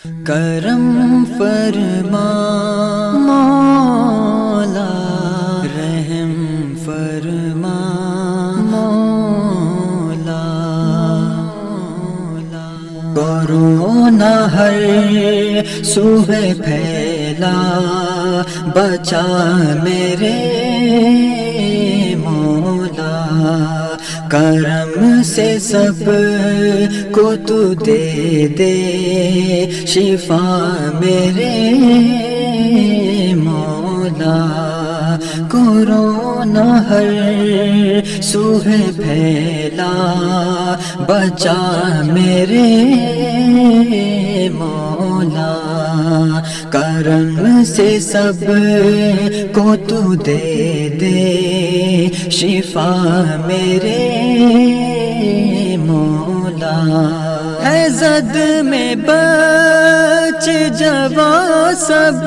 کرم فرما مولا، رحم فرما مولا، کورونا ہر سوئے پھیلا، بچا میرے مولا، کرم سے سب کو تو دے دے شفا میرے مولا، کورونا ہر سوئے پھیلا، بچا میرے مولا، کرم سے سب کو تو دے دے شفا میرے مولا، ہے زد میں بچ جوان سب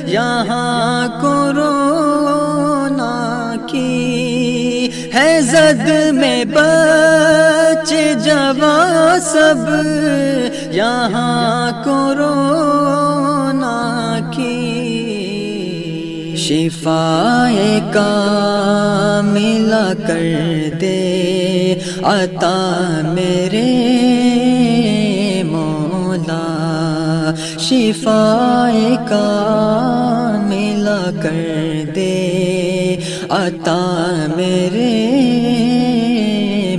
یہاں کورونا کی، ہے زد میں بچ جوان سب یہاں کورونا کی، شفائے کاملہ کر دے عطا میرے مولا، شفائے کاملہ کر دے عطا میرے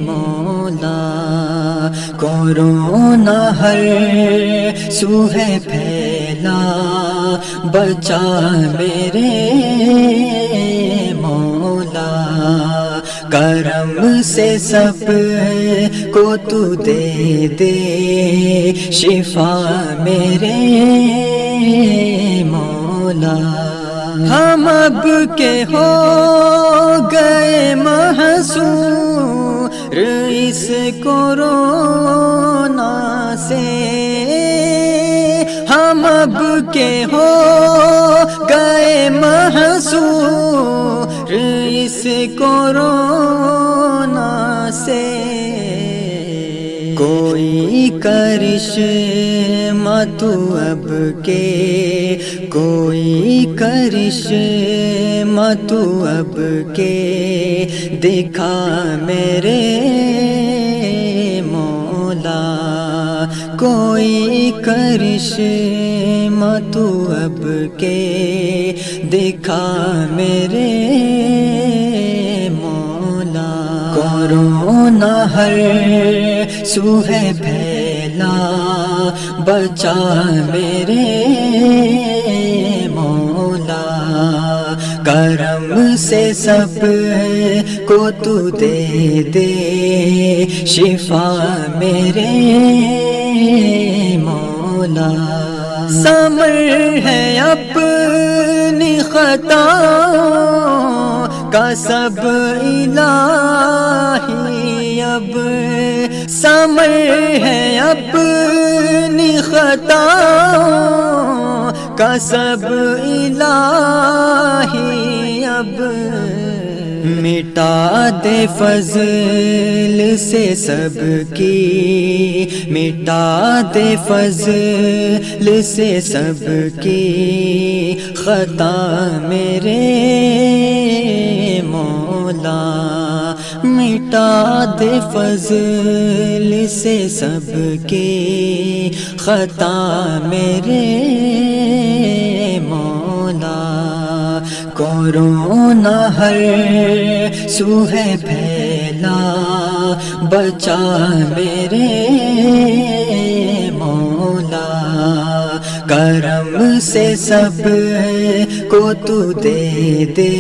مولا، کورونا ہر سوئے پھیلا، بچا میرے مولا، کرم سے سب کو تو دے دے شفا میرے مولا، ہم اب کے ہو گئے محصور اس کورونا سے، ہم اب کے ہو گئے محصور اس کورونا سے، کوئی کرشمہ تو اب کے، کوئی کرشمہ تو اب کے دکھا میرے مولا، کوئی کرشمہ تو اب کے دکھا میرے مولا، کورونا ہر سوئے پھیلا، بچا میرے مولا، کرم سے سب کو تو دے دے شفا میرے مولا، سمر ہے اپنی خطاؤں کا سب الہی، اب سمر ہے اپنی خطاؤں کا سب الہی، اب مٹا دے فضل سے سب کی، مٹا دے فضل سے سب کی خطا میرے مولا، مٹا دے فضل سے سب کی خطا میرے مولا، کورونا ہر سوئے پھیلا، بچا میرے مولا، کرم سے سب کو تو دے دے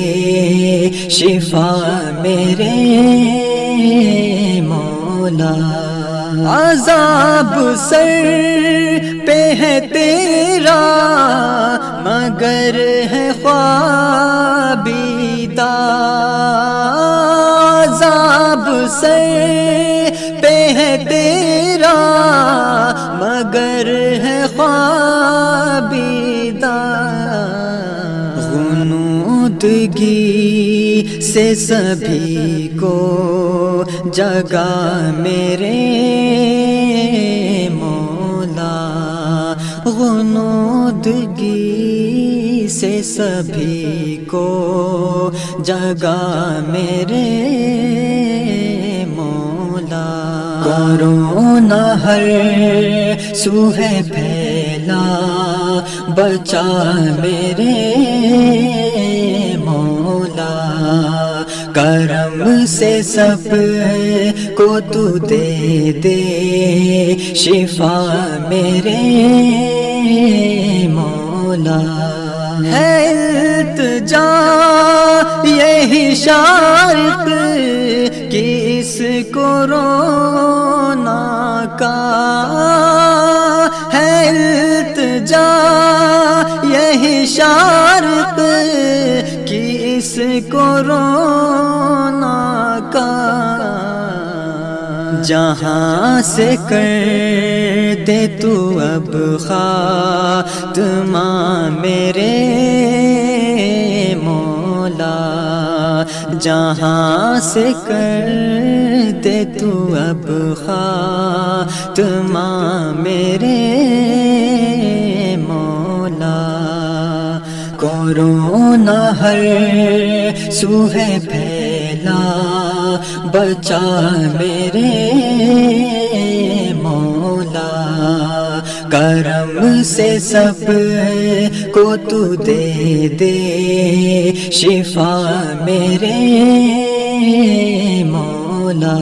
شفا میرے مولا، عذاب سر پہ ہے تیرا مگر ہے خوابیدہ، عذاب سر پہ ہے تیرا مگر ہے خوابیدہ، غنودگی سے سبھی کو جگا میرے مولا، غنودگی سے سبھی کو جگا میرے مولا، کورونا ہر سو ہے پھیلا، بچا میرے مولا، کرم سے سب کو تو دے دے شفا میرے مولا، ہے التجا یہی شارق کی اس کورونا کا، ہے التجا یہی شارق کی اس کورونا کا، جہاں سے کر دے تو اب خاتمہ میرے مولا، جہاں سے کر دے تو اب خاتمہ میرے مولا، کورونا ہر سو ہے پھیلا، بچا میرے مولا، کرم سے سب کو تو دے دے شفا میرے مولا۔